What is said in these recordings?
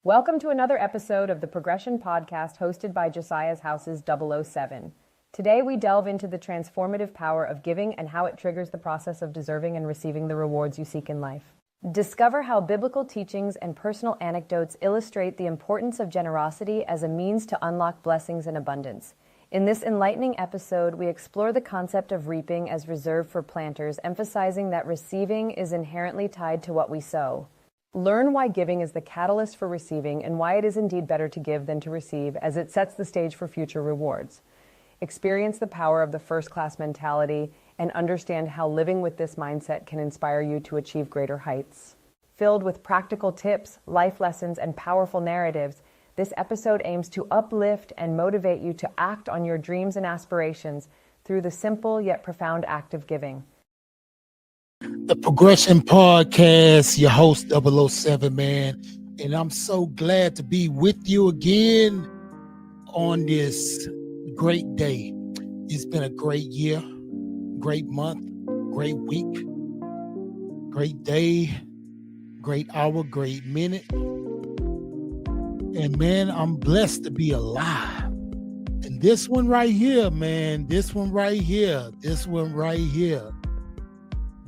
Welcome to another episode of the Progression Podcast hosted by Josiah's House's 007. Today we delve into the transformative power of giving and how it triggers the process of deserving and receiving the rewards you seek in life. Discover how biblical teachings and personal anecdotes illustrate the importance of generosity as a means to unlock blessings and abundance. In this enlightening episode, we explore the concept of reaping as reserved for planters, emphasizing that receiving is inherently tied to what we sow. Learn why giving is the catalyst for receiving and why it is indeed better to give than to receive, as it sets the stage for future rewards. Experience the power of the first-class mentality and understand how living with this mindset can inspire you to achieve greater heights. Filled with practical tips, life lessons, and powerful narratives, this episode aims to uplift and motivate you to act on your dreams and aspirations through the simple yet profound act of giving. The Progression Podcast, your host 007, man. And I'm so glad to be with you again on this great day. It's been a great year, great month, great week, great day, great hour, great minute. And man, I'm blessed to be alive. And this one right here, man, this one right here.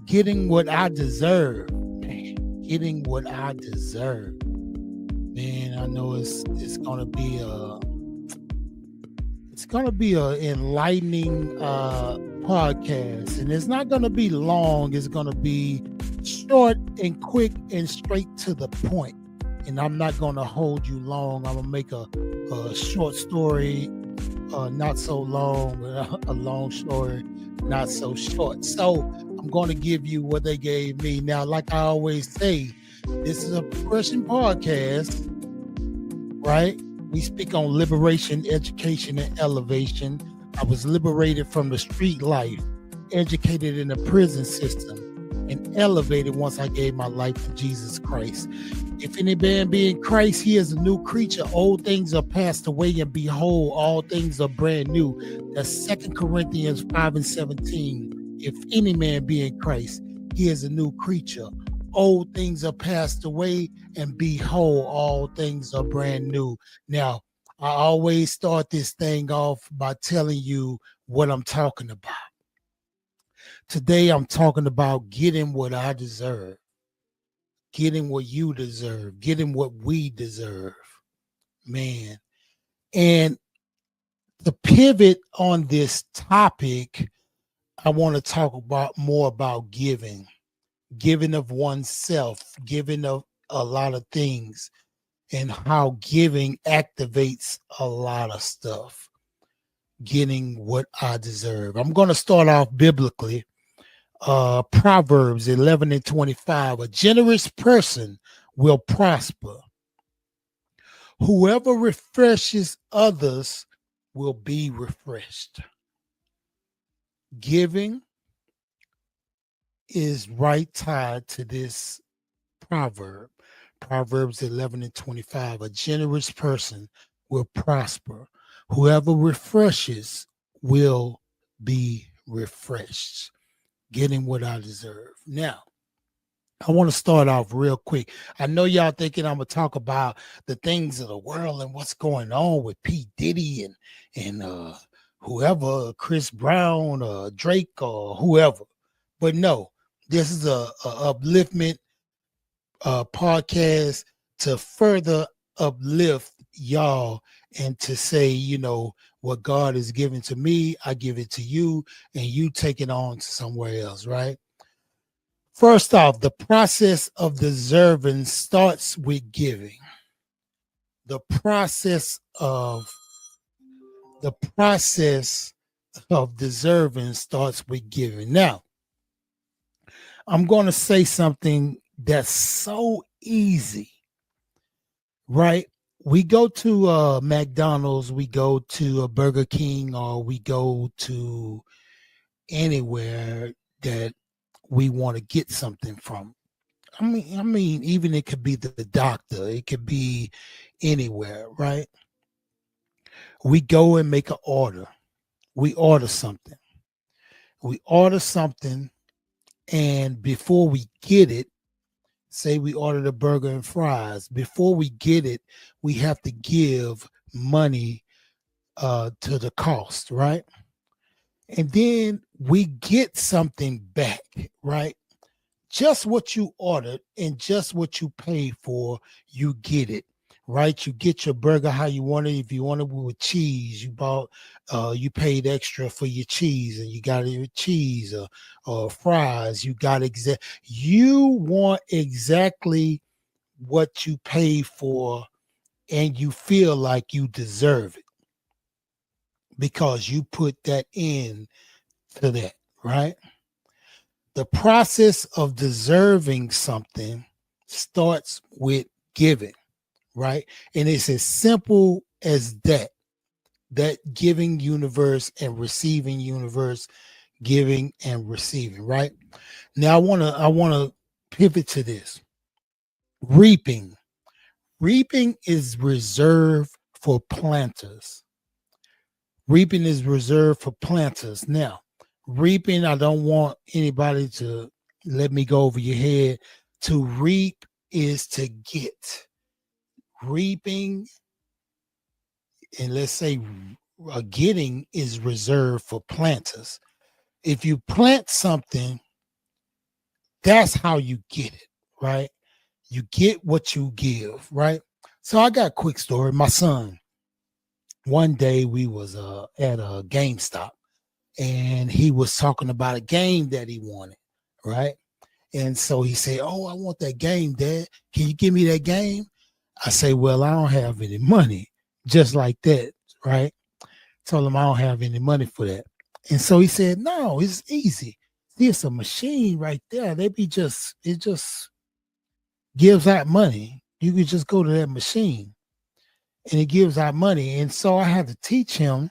Getting what I deserve, man. Getting what I deserve, man. I know it's gonna be a enlightening podcast, and it's not gonna be long. It's gonna be short and quick and straight to the point. And I'm not gonna hold you long. I'm gonna make a short story, not so long, a long story, not so short. So I'm going to give you what they gave me. Now, like I always say, this is a Progression Podcast, right? We speak on liberation, education, and elevation. I was liberated from the street life, educated in the prison system, and elevated once I gave my life to Jesus Christ. If any man be in Christ, he is a new creature. Old things are passed away, and behold, all things are brand new. That's 2 Corinthians 5:17. If any man be in Christ, he is a new creature. Old things are passed away, and behold, all things are brand new. Now, I always start this thing off by telling you what I'm talking about. Today, I'm talking about getting what I deserve, getting what you deserve, getting what we deserve, man. And the pivot on this topic, I want to talk about more about giving of oneself, giving of a lot of things, and how giving activates a lot of stuff. Getting what I deserve. I'm going to start off biblically. Proverbs 11:25. A generous person will prosper. Whoever refreshes others will be refreshed. Giving is right tied to this proverb. Proverbs 11:25. A generous person will prosper. Whoever refreshes will be refreshed. Getting what I deserve. Now, I want to start off real quick. I know y'all thinking I'm going to talk about the things of the world and what's going on with P. Diddy and whoever, Chris Brown, Drake, or whoever. But no, this is a upliftment podcast to further uplift y'all and to say, you know, what God has given to me, I give it to you, and you take it on to somewhere else, right? First off, the process of deserving starts with giving. The process of deserving starts with giving. Now, I'm going to say something that's so easy, right? We go to McDonald's, we go to a Burger King, or we go to anywhere that we want to get something from. I mean, even it could be the doctor, it could be anywhere, right? We go and make an order. We order something. And before we get it, Say we ordered a burger and fries. Before we get it, we have to give money to the cost, right? And then we get something back, right? Just what you ordered and just what you paid for, you get it, right? You get your burger how you want it. If you want it with cheese, you paid extra for your cheese, and you got it with cheese or fries. You want exactly what you pay for, and you feel like you deserve it because you put that in to that, right? The process of deserving something starts with giving, right? And it's as simple as that giving universe and receiving universe, giving and receiving, right? Now I want to pivot to this. Reaping. Reaping is reserved for planters. Reaping is reserved for planters. Now, reaping, I don't want anybody to let me go over your head. To reap is to get. Reaping, and let's say getting, is reserved for planters. If you plant something, that's how you get it, right? You get what you give, right? So I got a quick story. My son, one day we was at a GameStop, and he was talking about a game that he wanted, right? And so he said, "Oh, I want that game, Dad. Can you give me that game?" I say, "Well, I don't have any money." Just like that, right? Told him I don't have any money for that. And so he said, "No, it's easy. There's a machine right there. It just gives out money. You could just go to that machine and it gives out money." And so I had to teach him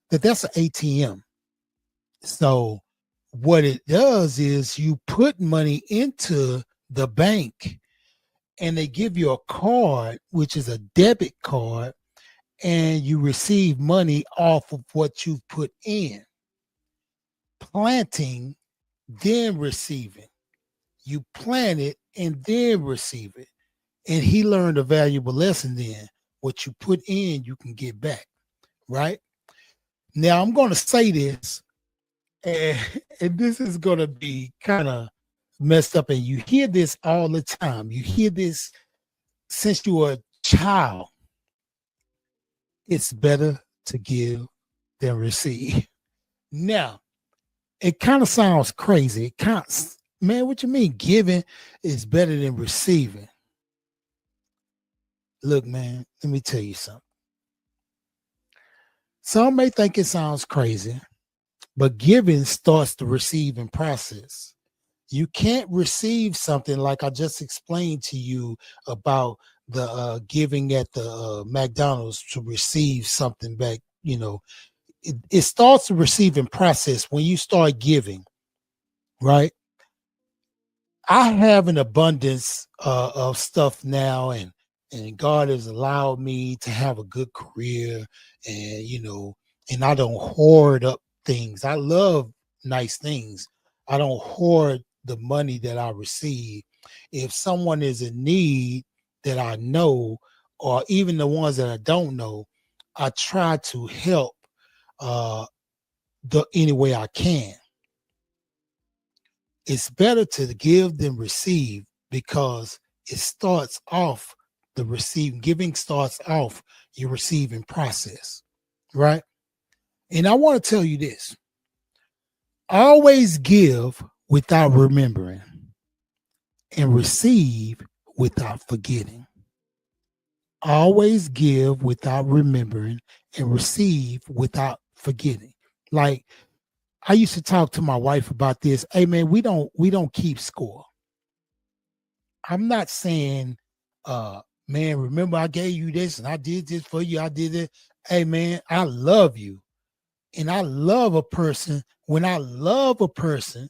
that that's an ATM. So what it does is you put money into the bank, and they give you a card, which is a debit card, and you receive money off of what you've put in. Planting, then receiving. You plant it and then receive it. And he learned a valuable lesson then. What you put in, you can get back, right? Now I'm going to say this, and, and this is going to be kind of messed up, and you hear this all the time. You hear this since you were a child. It's better to give than receive. Now, it kind of sounds crazy. Man, what you mean giving is better than receiving? Look, man, let me tell you something. Some may think it sounds crazy, but giving starts the receiving process. You can't receive something like I just explained to you about the giving at the McDonald's to receive something back. It starts the receiving process when you start giving, right? I have an abundance of stuff now, and God has allowed me to have a good career, and and I don't hoard up things. I love nice things. I don't hoard the money that I receive. If someone is in need that I know, or even the ones that I don't know, I try to help uh, the any way I can. It's better to give than receive because it starts off giving starts off your receiving process, right? And I want to tell you this: always give without remembering, and receive without forgetting. Always give without remembering, and receive without forgetting. Like, I used to talk to my wife about this. Hey man, we don't keep score. I'm not saying, man, remember I gave you this and I did this for you. I did it. Hey, man, I love you. And I love a person. When I love a person,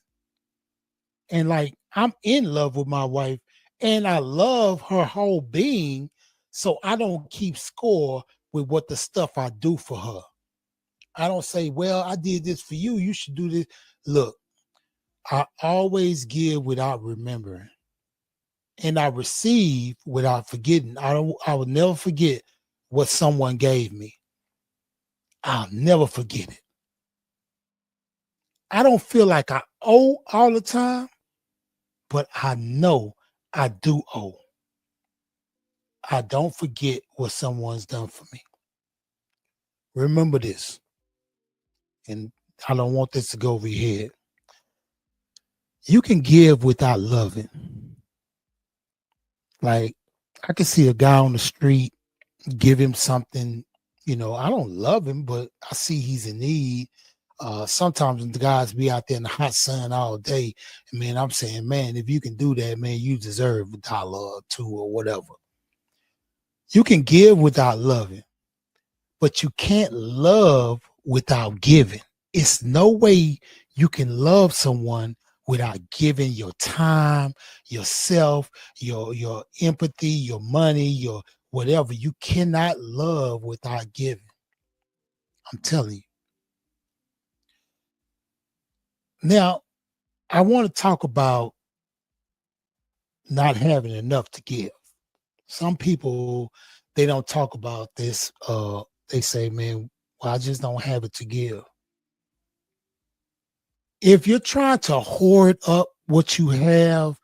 and like I'm in love with my wife, and I love her whole being, so I don't keep score with what the stuff I do for her. I don't say, well, I did this for you. You should do this. Look, I always give without remembering. and I receive without forgetting. I will never forget what someone gave me. I'll never forget it. I don't feel like I owe all the time, but I know I do owe. I don't forget what someone's done for me. Remember this, and I don't want this to go over your head. You can give without loving. Like, I can see a guy on the street, give him something. I don't love him, but I see he's in need. Sometimes the guys be out there in the hot sun all day. And man, I'm saying, man, if you can do that, man, you deserve $1 or $2 or whatever. You can give without loving, but you can't love without giving. It's no way you can love someone without giving your time, yourself, your empathy, your money, your whatever. You cannot love without giving. I'm telling you. Now, I want to talk about not having enough to give. Some people, they don't talk about this. They say, man, well, I just don't have it to give. If you're trying to hoard up what you have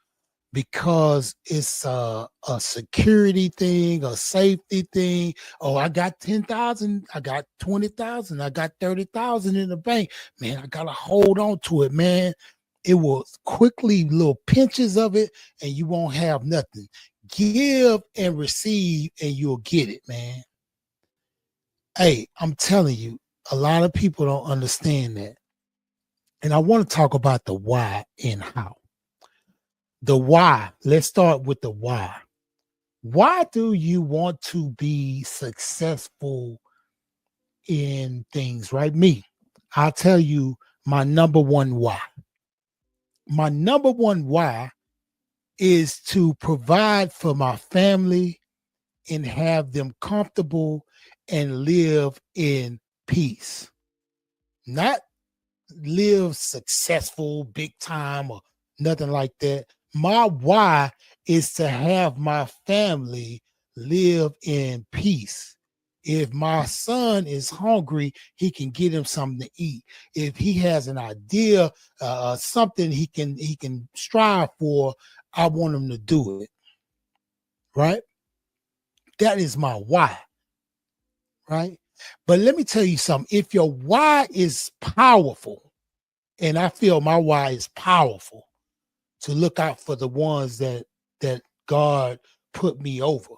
because it's a security thing, a safety thing. Oh, I got 10,000, I got 20,000, I got 30,000 in the bank. Man, I gotta hold on to it, man. It will quickly little pinches of it, and you won't have nothing. Give and receive, and you'll get it, man. Hey, I'm telling you, a lot of people don't understand that. And I want to talk about the why and how. The why. Let's start with the why. Why do you want to be successful in things, right? Me, I'll tell you my number one why. My number one why is to provide for my family and have them comfortable and live in peace. Not live successful, big time, or nothing like that. My why is to have my family live in peace. If my son is hungry, he can get him something to eat. If he has an idea, something he can strive for, I want him to do it. Right? That is my why. Right? But let me tell you something. If your why is powerful, and I feel my why is powerful, to look out for the ones that God put me over.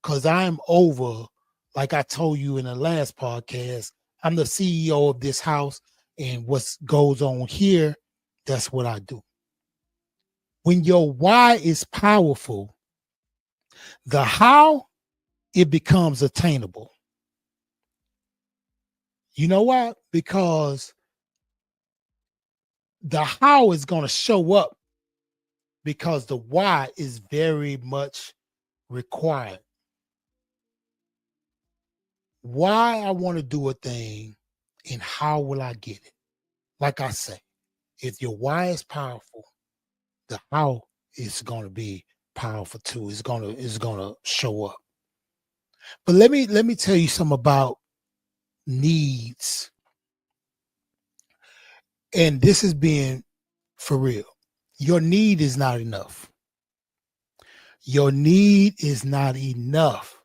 Because I'm over, like I told you in the last podcast, I'm the CEO of this house, and what goes on here, that's what I do. When your why is powerful, the how, it becomes attainable. You know why? Because the how is going to show up because the why is very much required. Why I want to do a thing and how will I get it? Like I say, if your why is powerful, the how is going to be powerful too. It's going to show up. But let me tell you something about needs. And this is being for real. Your need is not enough. Your need is not enough.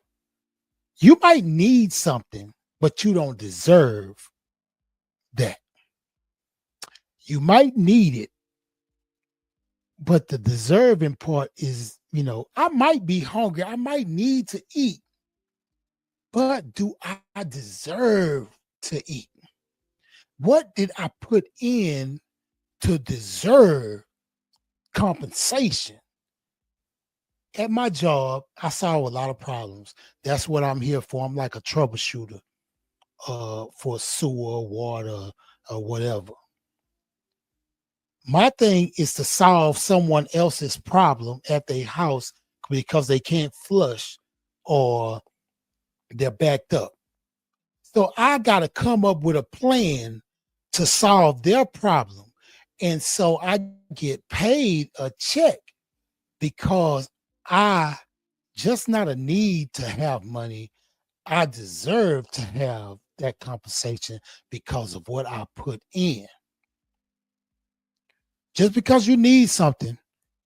You might need something, but you don't deserve that. You might need it, but the deserving part is, I might be hungry. I might need to eat, but do I deserve to eat? What did I put in to deserve compensation? At my job, I solve a lot of problems. That's what I'm here for. I'm like a troubleshooter for sewer, water, or whatever. My thing is to solve someone else's problem at their house because they can't flush or they're backed up. So I got to come up with a plan to solve their problem. And so I get paid a check because I just not a need to have money. I deserve to have that compensation because of what I put in. Just because you need something,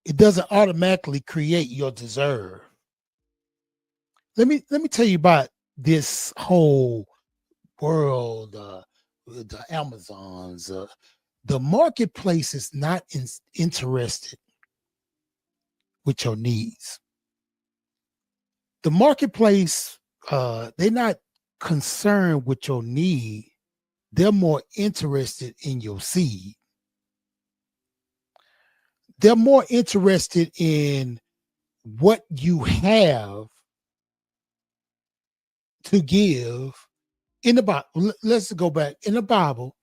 it doesn't automatically create your deserve. Let me tell you about this whole world, the Amazons. The marketplace is not interested with your needs. The marketplace, they're not concerned with your need. They're more interested in your seed. They're more interested in what you have to give in the Bible. Let's go back in the Bible.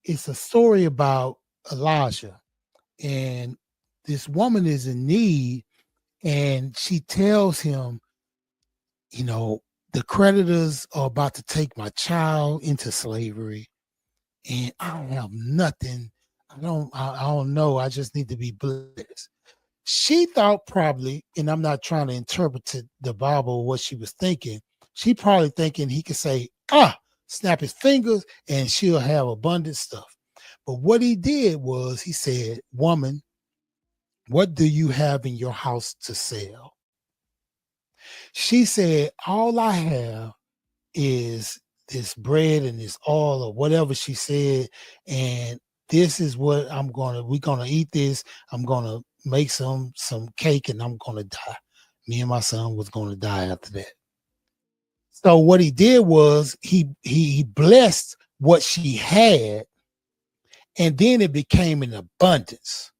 It's a story about Elijah, and this woman is in need, and she tells him, you know, the creditors are about to take my child into slavery, and I don't have nothing. I don't know. I just need to be blessed. She thought probably, and I'm not trying to interpret the Bible what she was thinking. She probably thinking he could say, snap his fingers and she'll have abundant stuff. But what he did was he said, woman, what do you have in your house to sell? She said, all I have is this bread and this oil or whatever she said. And this is what we're going to eat this. I'm going to make some cake and I'm going to die. Me and my son was going to die after that. So what he did was he blessed what she had, and then it became an abundance.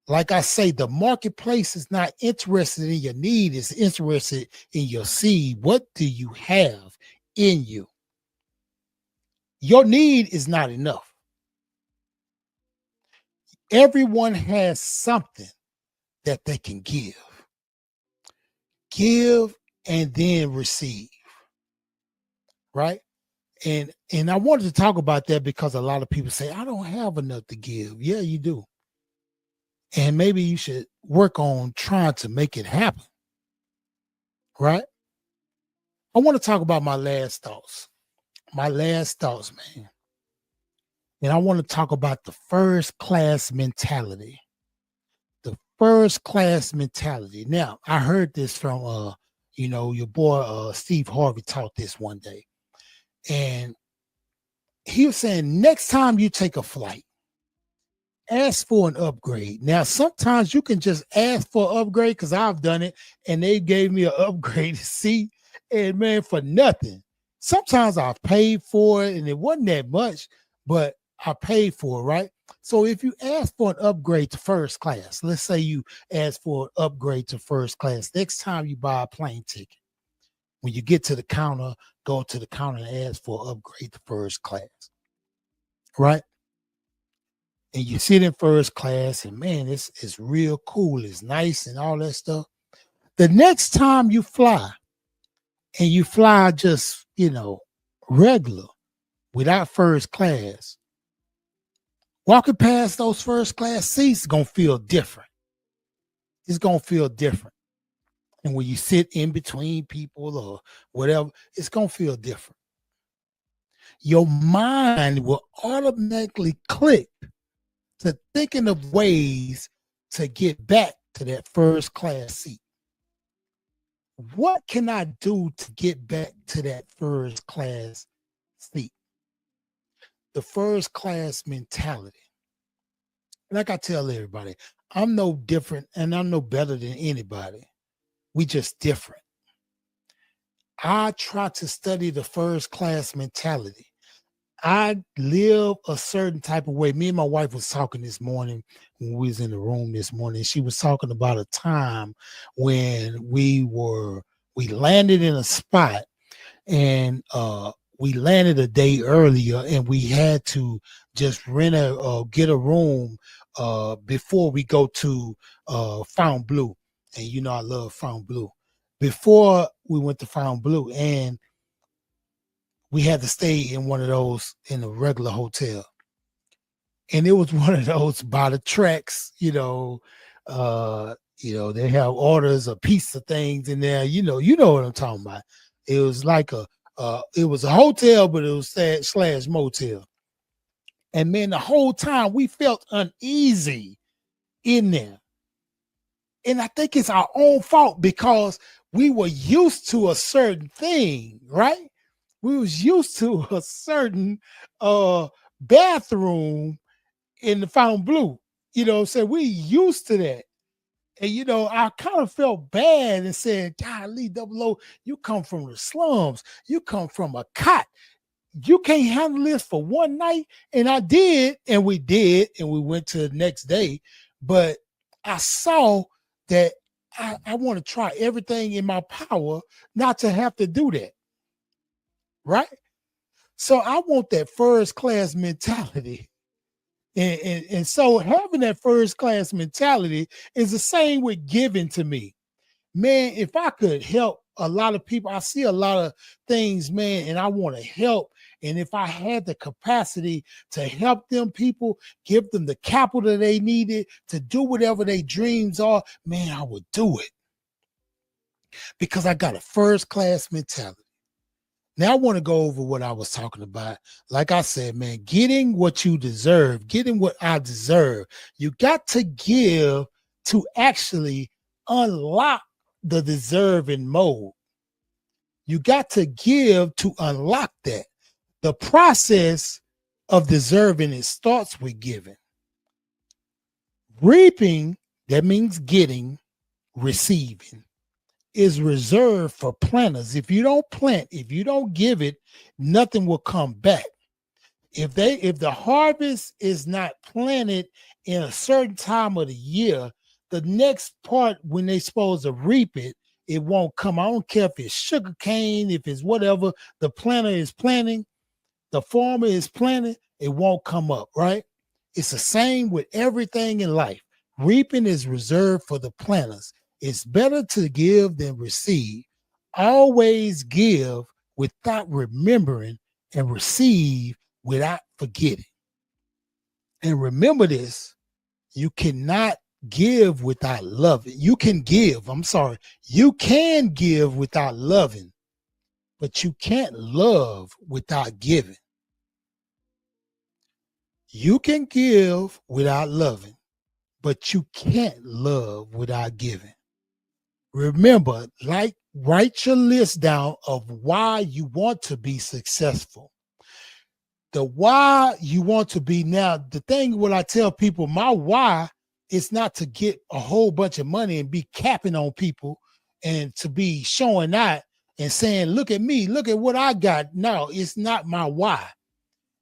Like I say, the marketplace is not interested in your need, it's interested in your seed. What do you have in you? Your need is not enough. Everyone has something that they can give. Give and then receive. Right? And I wanted to talk about that because a lot of people say, I don't have enough to give. Yeah, you do. And maybe you should work on trying to make it happen. Right? I want to talk about my last thoughts. My last thoughts, man. And I want to talk about the first class mentality. The first class mentality. Now, I heard this from your boy Steve Harvey taught this one day. And he was saying, next time you take a flight, ask for an upgrade. Now, sometimes you can just ask for an upgrade because I've done it and they gave me an upgrade seat, and man, for nothing. Sometimes I paid for it and it wasn't that much, but I paid for it, right? So if you ask for an upgrade to first class, let's say you ask for an upgrade to first class, next time you buy a plane ticket, when you get to the counter, go to the counter and ask for an upgrade to first class, right? And you sit in first class and man, it's real cool. It's nice and all that stuff. The next time you fly and you fly just, regular without first class, walking past those first class seats is going to feel different. It's going to feel different. And when you sit in between people or whatever, it's going to feel different. Your mind will automatically click to thinking of ways to get back to that first class seat. What can I do to get back to that first class seat? The first class mentality. Like I tell everybody, I'm no different and I'm no better than anybody. We just different. I try to study the first class mentality. I live a certain type of way. Me and my wife was talking this morning when we was in the room this morning. She was talking about a time when we landed in a spot and we landed a day earlier and we had to just get a room before we go to Fontainebleau. And I love Fontainebleau. Before we went to Fontainebleau, and we had to stay in one of those in a regular hotel. And it was one of those by the tracks, They have orders of pizza things in there. You know what I'm talking about. It was like it was a hotel, but it was slash motel. And man, the whole time we felt uneasy in there. And I think it's our own fault because we were used to a certain thing, right? We was used to a certain bathroom in the Fontainebleau. So we used to that. And I kind of felt bad and said, golly, Double O, you come from the slums. You come from a cot. You can't handle this for one night. And I did, and we went to the next day. But I saw that I want to try everything in my power not to have to do that. Right? So I want that first class mentality. And so having that first class mentality is the same with giving to me. Man, if I could help a lot of people, I see a lot of things, man, and I want to help. And if I had the capacity to help them people, give them the capital they needed to do whatever their dreams are, man, I would do it. Because I got a first class mentality. Now I want to go over what I was talking about. Like I said, man, getting what you deserve, getting what I deserve. You got to give to actually unlock the deserving mode. You got to give to unlock that. The process of deserving, it starts with giving. Reaping, that means getting, receiving, is reserved for planters. If you don't plant, if you don't give it, nothing will come back. If the harvest is not planted in a certain time of the year, the next part when they're supposed to reap it, it won't come. I don't care if it's sugar cane, if it's whatever the planter is planting, the farmer is planting, it won't come up, right? It's the same with everything in life. Reaping is reserved for the planters. It's better to give than receive. Always give without remembering and receive without forgetting. And remember this, you cannot give without loving. You can give without loving, but you can't love without giving. You can give without loving, but you can't love without giving. Remember, write your list down of why you want to be successful. The why you want to be. Now, the thing what I tell people, my why is not to get a whole bunch of money and be capping on people and to be showing out and saying, look at me, look at what I got. No, it's not my why.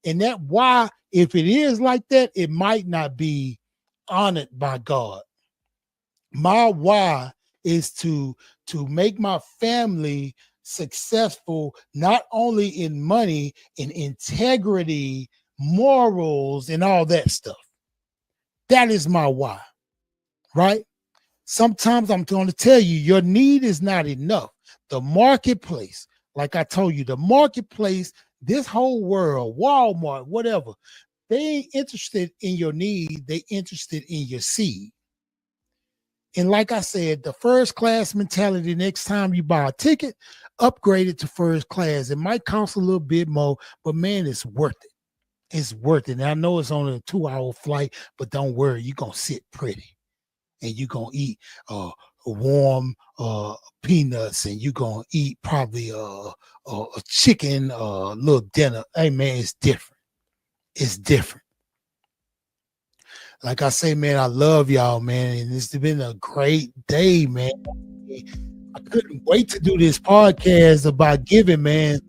And that why, if it is like that, it might not be honored by God. My why is to make my family successful, not only in money, in integrity, morals, and all that stuff. That is my why, right? Sometimes I'm going to tell you, your need is not enough. The marketplace, like I told you, the marketplace, this whole world, Walmart, whatever, they ain't interested in your need. They interested in your seed. And like I said, the first class mentality, next time you buy a ticket, upgrade it to first class. It might cost a little bit more, but man, it's worth it. It's worth it. And I know it's only a 2-hour flight, but don't worry, you're going to sit pretty. And you're going to eat warm peanuts, and you're going to eat probably a chicken little dinner. Hey, man, it's different. It's different. Like I say, man, I love y'all, man. And it's been a great day, man. I couldn't wait to do this podcast about giving, man.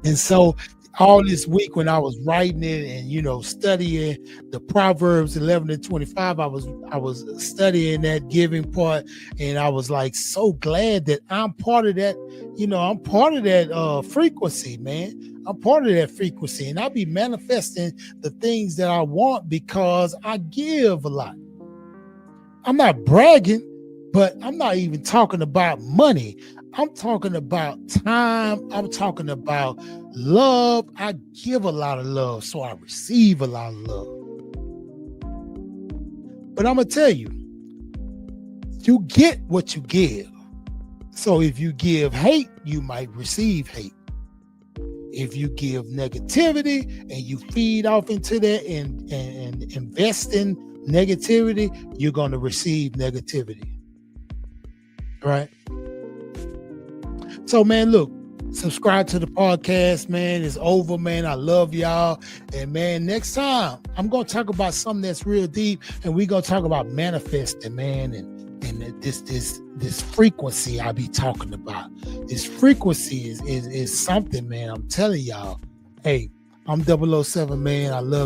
And so all this week when I was writing it and, studying the Proverbs 11 and 25, I was studying that giving part. And I was like, so glad that I'm part of that. I'm part of that frequency, man. I'm part of that frequency, and I'll be manifesting the things that I want because I give a lot. I'm not bragging, but I'm not even talking about money. I'm talking about time. I'm talking about love. I give a lot of love, so I receive a lot of love. But I'm going to tell you, You get what you give. So if you give hate, you might receive hate. If you give negativity and you feed off into that and invest in negativity, you're going to receive negativity. Right? So, man, look, subscribe to the podcast, man. It's over, man. I love y'all. And, man, next time I'm going to talk about something that's real deep, and we're going to talk about manifesting, man, and this frequency I be talking about. This frequency is something, man. I'm telling y'all. Hey, I'm 007, man. I love